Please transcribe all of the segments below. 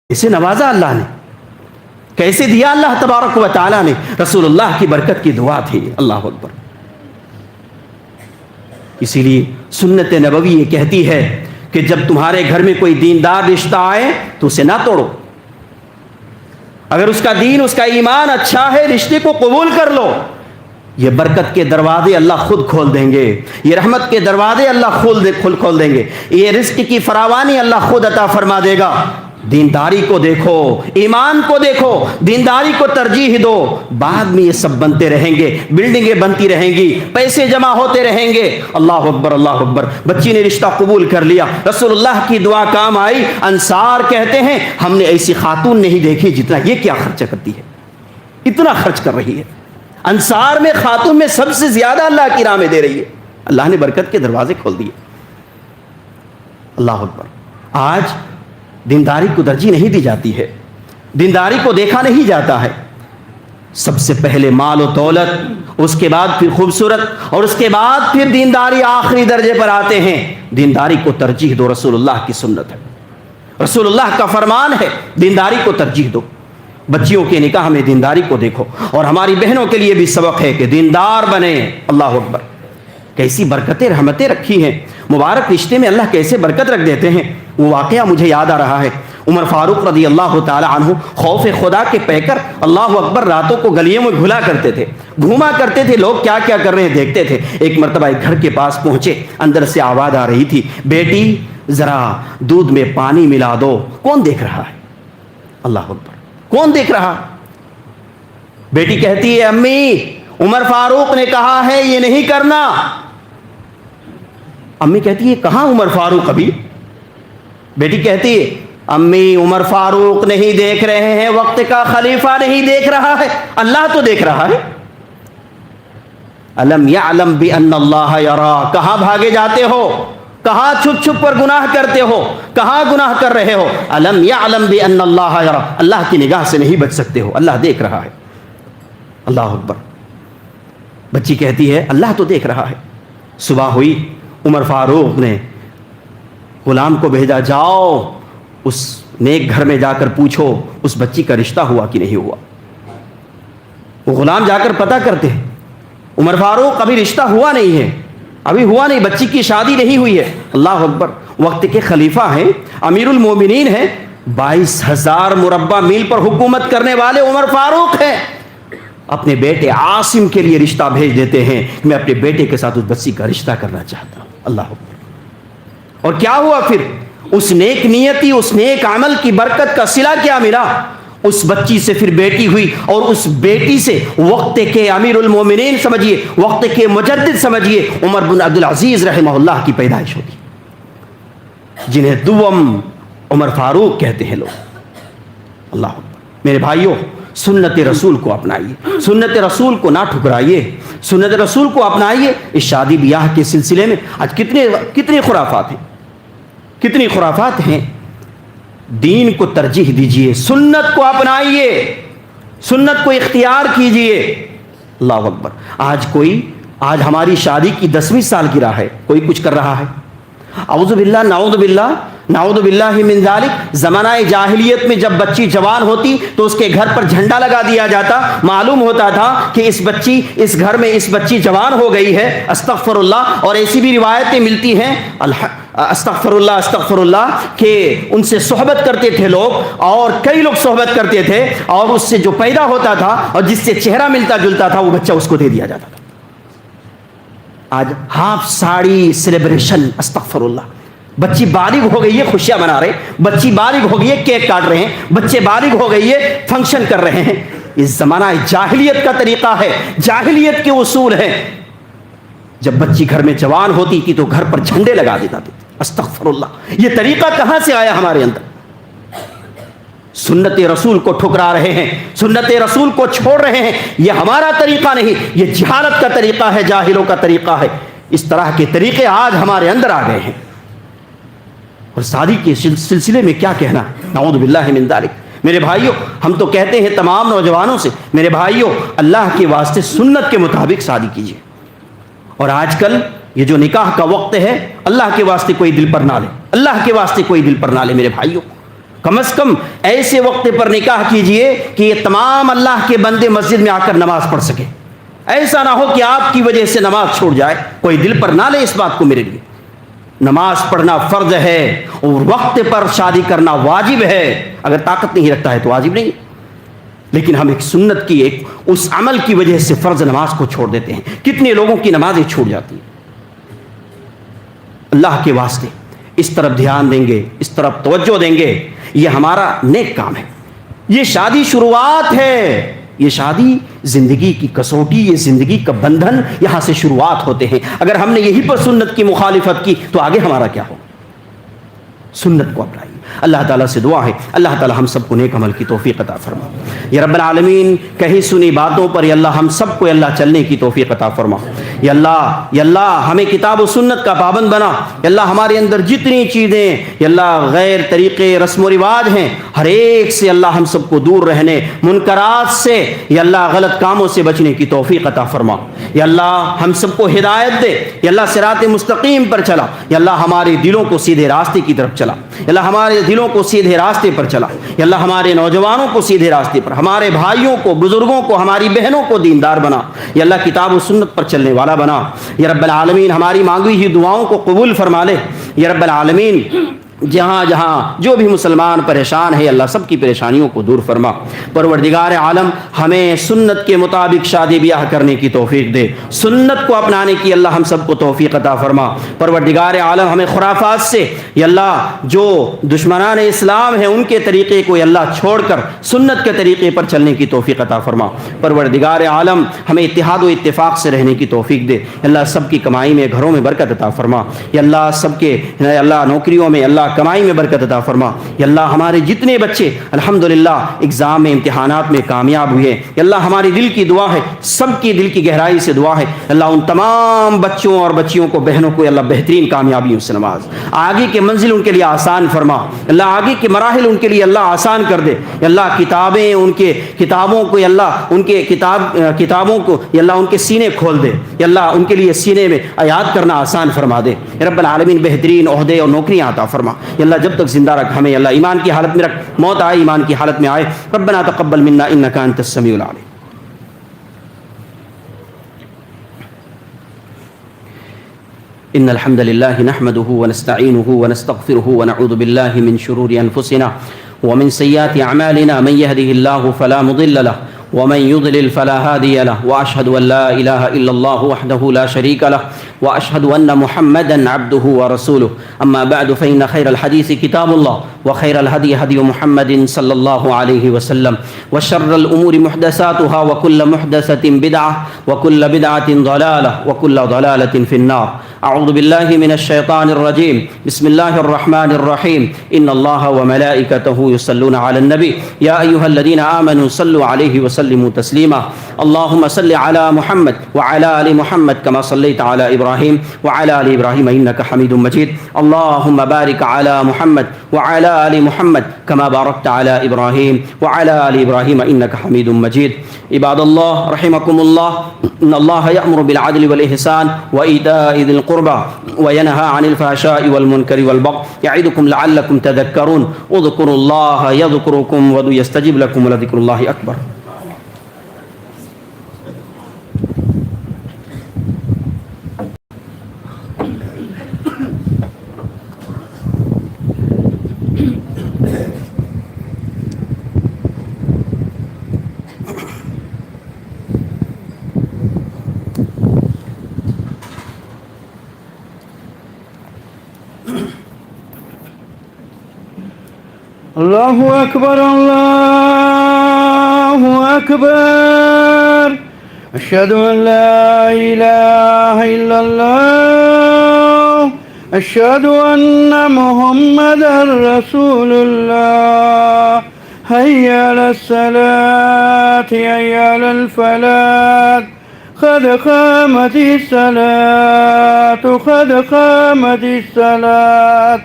اسے نوازا اللہ نے، کیسے دیا اللہ تبارک و تعالیٰ نے، رسول اللہ کی برکت کی دعا تھی. اللہ اکبر. اسی لیے سنت نبوی یہ کہتی ہے کہ جب تمہارے گھر میں کوئی دیندار رشتہ آئے تو اسے نہ توڑو. اگر اس کا دین، اس کا ایمان اچھا ہے، رشتے کو قبول کر لو. یہ برکت کے دروازے اللہ خود کھول دیں گے، یہ رحمت کے دروازے اللہ کھول دیں گے، یہ رزق کی فراوانی اللہ خود عطا فرما دے گا. دینداری کو دیکھو، ایمان کو دیکھو، دینداری کو ترجیح دو. بعد میں یہ سب بنتے رہیں گے، بلڈنگیں بنتی رہیں گی، پیسے جمع ہوتے رہیں گے. اللہ اکبر، اللہ اکبر. بچی نے رشتہ قبول کر لیا، رسول اللہ کی دعا کام آئی. انصار کہتے ہیں ہم نے ایسی خاتون نہیں دیکھی جتنا یہ کیا خرچہ کرتی ہے، اتنا خرچ کر رہی ہے. انصار میں خاتون میں سب سے زیادہ اللہ کی راہ میں دے رہی ہے. اللہ نے برکت کے دروازے کھول دیے. اللہ اکبر. آج دینداری کو ترجیح نہیں دی جاتی ہے، دینداری کو دیکھا نہیں جاتا ہے. سب سے پہلے مال و دولت، اس کے بعد پھر خوبصورت، اور اس کے بعد پھر دینداری آخری درجے پر آتے ہیں. دینداری کو ترجیح دو، رسول اللہ کی سنت ہے، رسول اللہ کا فرمان ہے، دینداری کو ترجیح دو. بچیوں کے نکاح میں دینداری کو دیکھو، اور ہماری بہنوں کے لیے بھی سبق ہے کہ دیندار بنے. اللہ اکبر. کیسی برکتیں رحمتیں رکھی ہیں. مبارک رشتے میں اللہ کیسے برکت رکھ دیتے ہیں. وہ واقعہ مجھے یاد آ رہا ہے. عمر فاروق رضی اللہ تعالی عنہ خوف خدا کے پہ کر اللہ اکبر راتوں کو گلیوں میں گھلا کرتے تھے، گھوما کرتے تھے، لوگ کیا کیا کر رہے ہیں دیکھتے تھے. ایک مرتبہ ایک گھر کے پاس پہنچے، اندر سے آواز آ رہی تھی، بیٹی ذرا دودھ میں پانی ملا دو. کون دیکھ رہا ہے؟ اللہ اکبر. کون دیکھ رہا؟ بیٹی کہتی ہے امی عمر فاروق نے کہا ہے یہ نہیں کرنا. امی کہتی ہے کہاں عمر فاروق ابھی؟ بیٹی کہتی ہے امی عمر فاروق نہیں دیکھ رہے ہیں، وقت کا خلیفہ نہیں دیکھ رہا ہے، اللہ تو دیکھ رہا ہے. الم یعلم بان اللہ یرا. کہاں بھاگے جاتے ہو؟ کہاں چھپ چھپ پر گناہ کرتے ہو؟ کہاں گناہ کر رہے ہو؟ الم یعلم بان اللہ یرا. اللہ کی نگاہ سے نہیں بچ سکتے ہو، اللہ دیکھ رہا ہے. اللہ اکبر. بچی کہتی ہے اللہ تو دیکھ رہا ہے. صبح ہوئی، عمر فاروق نے غلام کو بھیجا، جاؤ اس نیک گھر میں جا کر پوچھو اس بچی کا رشتہ ہوا کہ نہیں ہوا. وہ غلام جا کر پتہ کرتے ہیں، عمر فاروق ابھی رشتہ ہوا نہیں ہے، ابھی ہوا نہیں، بچی کی شادی نہیں ہوئی ہے. اللہ اکبر. وقت کے خلیفہ ہیں، امیر المومنین ہیں، 22,000 مربع میل پر حکومت کرنے والے عمر فاروق ہیں. اپنے بیٹے عاصم کے لیے رشتہ بھیج دیتے ہیں، میں اپنے بیٹے کے ساتھ اس بچی کا رشتہ کرنا چاہتا ہوں. اللہ اکبر. اور کیا ہوا پھر؟ اس نیک نیتی، اس نیک عمل کی برکت کا صلہ کیا ملا؟ اس بچی سے پھر بیٹی ہوئی، اور اس بیٹی سے وقت کے امیر المومنین سمجھیے، وقت کے مجدد سمجھیے، عمر بن عبد العزیز رحمہ اللہ کی پیدائش ہوگی، جنہیں دوم عمر فاروق کہتے ہیں لوگ. اللہ اکبر. میرے بھائیوں، سنت رسول کو اپنائیے، سنت رسول کو نہ ٹھکرائیے، سنت رسول کو اپنائیے. اس شادی بیاہ کے سلسلے میں آج کتنے خرافات ہیں، کتنی خرافات ہیں. دین کو ترجیح دیجئے، سنت کو اپنائیے، سنت کو اختیار کیجئے. اللہ اکبر. آج ہماری شادی کی 10ویں سالگرہ ہے، کوئی کچھ کر رہا ہے. اعوذ باللہ، نعوذ باللہ من ذالک. زمانہ جاہلیت میں جب بچی جوان ہوتی تو اس کے گھر پر جھنڈا لگا دیا جاتا، معلوم ہوتا تھا کہ اس گھر میں اس بچی جوان ہو گئی ہے. استغفر اللہ. اور ایسی بھی روایتیں ملتی ہیں، استغفر اللہ کہ ان سے صحبت کرتے تھے لوگ، اور کئی لوگ صحبت کرتے تھے، اور اس سے جو پیدا ہوتا تھا اور جس سے چہرہ ملتا جلتا تھا وہ بچہ اس کو دے دیا جاتا تھا. آج ہاف ساڑی سیلیبریشن. استغفر اللہ. بچی بالغ ہو گئی ہے، خوشیاں منا رہے ہیں، بچی بالغ ہو گئی ہے، کیک کاٹ رہے ہیں، بچے بالغ ہو گئی ہے، فنکشن کر رہے ہیں. اس زمانہ جاہلیت کا طریقہ ہے، جاہلیت کے اصول ہیں. جب بچی گھر میں جوان ہوتی تھی تو گھر پر جھنڈے لگا دیتا تھا. استغفر اللہ. یہ طریقہ کہاں سے آیا ہمارے اندر؟ سنت رسول کو ٹھکرا رہے ہیں، سنت رسول کو چھوڑ رہے ہیں. یہ ہمارا طریقہ نہیں، یہ جہالت کا طریقہ ہے، جاہلوں کا طریقہ ہے. اس طرح کے طریقے آج ہمارے اندر آ گئے ہیں. اور شادی کے سلسلے میں کیا کہنا، نعوذ باللہ من ذالک. میرے بھائیوں، ہم تو کہتے ہیں تمام نوجوانوں سے، میرے بھائیوں اللہ کے واسطے سنت کے مطابق شادی کیجیے. اور آج کل یہ جو نکاح کا وقت ہے، اللہ کے واسطے کوئی دل پر نہ لے، اللہ کے واسطے کوئی دل پر نہ لے. میرے بھائیوں، کم از کم ایسے وقت پر نکاح کیجئے کہ یہ تمام اللہ کے بندے مسجد میں آ کر نماز پڑھ سکے. ایسا نہ ہو کہ آپ کی وجہ سے نماز چھوٹ جائے. کوئی دل پر نہ لے اس بات کو میرے لیے. نماز پڑھنا فرض ہے اور وقت پر شادی کرنا واجب ہے. اگر طاقت نہیں رکھتا ہے تو واجب نہیں, لیکن ہم ایک سنت کی ایک اس عمل کی وجہ سے فرض نماز کو چھوڑ دیتے ہیں. کتنے لوگوں کی نمازیں چھوٹ جاتی ہیں. اللہ کے واسطے اس طرف دھیان دیں گے, اس طرف توجہ دیں گے. یہ ہمارا نیک کام ہے. یہ شادی شروعات ہے. یہ شادی زندگی کی کسوٹی, یہ زندگی کا بندھن یہاں سے شروعات ہوتے ہیں. اگر ہم نے یہی پر سنت کی مخالفت کی تو آگے ہمارا کیا ہو. سنت کو اپنائیے. اللہ تعالیٰ سے دعا ہے اللہ تعالیٰ ہم سب کو نیک عمل کی توفیق عطا فرما. یا رب العالمین کہی سنی باتوں پر یا اللہ ہم سب کو یا اللہ چلنے کی توفیق عطا فرما. یا اللہ ہمیں کتاب و سنت کا پابند بنا. یا اللہ ہمارے اندر جتنی چیزیں یا اللہ غیر طریقے رسم و رواج ہیں ہر ایک سے اللہ ہم سب کو دور رہنے, منکرات سے یا اللہ غلط کاموں سے بچنے کی توفیق عطا فرما. یا اللہ ہم سب کو ہدایت دے. یا اللہ صراط مستقیم پر چلا. یا اللہ ہمارے دلوں کو سیدھے راستے کی طرف چلا. یا اللہ ہمارے دلوں کو سیدھے راستے پر چلا. یا اللہ ہمارے نوجوانوں کو سیدھے راستے پر, ہمارے بھائیوں کو, بزرگوں کو, ہماری بہنوں کو دیندار بنا. یا اللہ کتاب و سنت پر چلنے والا بنا. یا رب العالمین ہماری مانگی ہوئی دعاؤں کو قبول فرما لے. یا رب العالمین جہاں جہاں جو بھی مسلمان پریشان ہے اللہ سب کی پریشانیوں کو دور فرما. پروردگار عالم ہمیں سنت کے مطابق شادی بیاہ کرنے کی توفیق دے. سنت کو اپنانے کی اللہ ہم سب کو توفیق عطا فرما. پروردگار عالم ہمیں خرافات سے یا اللہ جو دشمنان اسلام ہیں ان کے طریقے کو یا اللہ چھوڑ کر سنت کے طریقے پر چلنے کی توفیق عطا فرما. پروردگار عالم ہمیں اتحاد و اتفاق سے رہنے کی توفیق دے. اللہ سب کی کمائی میں گھروں میں برکت عطا فرما. یا اللہ سب کے اللہ نوکریوں میں اللہ کمائی میں برکت عطا فرما. یا اللہ ہمارے جتنے بچے الحمدللہ اگزام میں امتحانات میں کامیاب ہوئے یا اللہ ہماری دل کی دعا ہے, سب کی دل کی گہرائی سے دعا ہے اللہ ان تمام بچوں اور بچیوں کو, بہنوں کو اللہ بہترین کامیابیوں سے نواز. آگے کے منزل ان کے لیے آسان فرما. اللہ آگے کے مراحل ان کے لیے اللہ آسان کر دے. یا اللہ کتابیں ان کے کتابوں کو یا اللہ ان کے کتابوں کو یا اللہ ان کے سینے کھول دے. یا اللہ ان کے لیے سینے میں یاد کرنا آسان فرما دے. رب العالمین بہترین عہدے اور نوکریاں عطا فرما. یا اللہ جب تک زندہ رکھ ہمیں اللہ ایمان کی حالت میں رکھ, موت آئے ایمان کی حالت میں آئے. ربنا تقبل منا انک انت السمیع العلیم. ان الحمد لله نحمده ونستعينه ونستغفره ونعوذ بالله من شرور انفسنا ومن سيئات اعمالنا. من يهده الله فلا مضل له ومن يضلل فلا هادي له. واشهد ان لا اله الا الله وحده لا شريك له واشهد ان محمدا عبده ورسوله. اما بعد فان خير الحديث كتاب الله وخير الهدي هدي محمد صلى الله عليه وسلم وشر الامور محدثاتها وكل محدثة بدعة وكل بدعة ضلالة وكل ضلالة في النار. اعوذ بالله من الشيطان الرجيم. بسم الله الرحمن الرحيم. ان الله وملائكته يصلون على النبي يا ايها الذين امنوا صلوا عليه وسلموا تسليما. اللهم صل على محمد وعلى ال محمد كما صليت على ابراهيم وعلى ال ابراهيم انك حميد مجيد. اللهم بارك على محمد وعلى ال محمد كما باركت على ابراهيم وعلى ال ابراهيم انك حميد مجيد. عباد الله رحمكم الله, ان الله يأمر بالعدل والاحسان وايتاء ذي القربى وينهى عن الفحشاء والمنكر والبغي يعظكم لعلكم تذكرون. اذكروا الله يذكركم ويستجب لكم ولذكر الله اكبر. الله أكبر الله أكبر. أشهد أن لا إله إلا الله. أشهد أن محمدا رسول الله. حي على الصلاة حي على الفلاح. قد قامت الصلاة قد قامت الصلاة.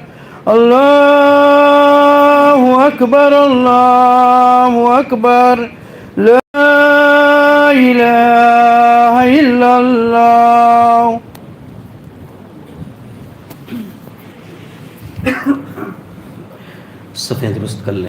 الله أكبر الله أكبر. لا إله إلا الله. صفیں درست کر لیں.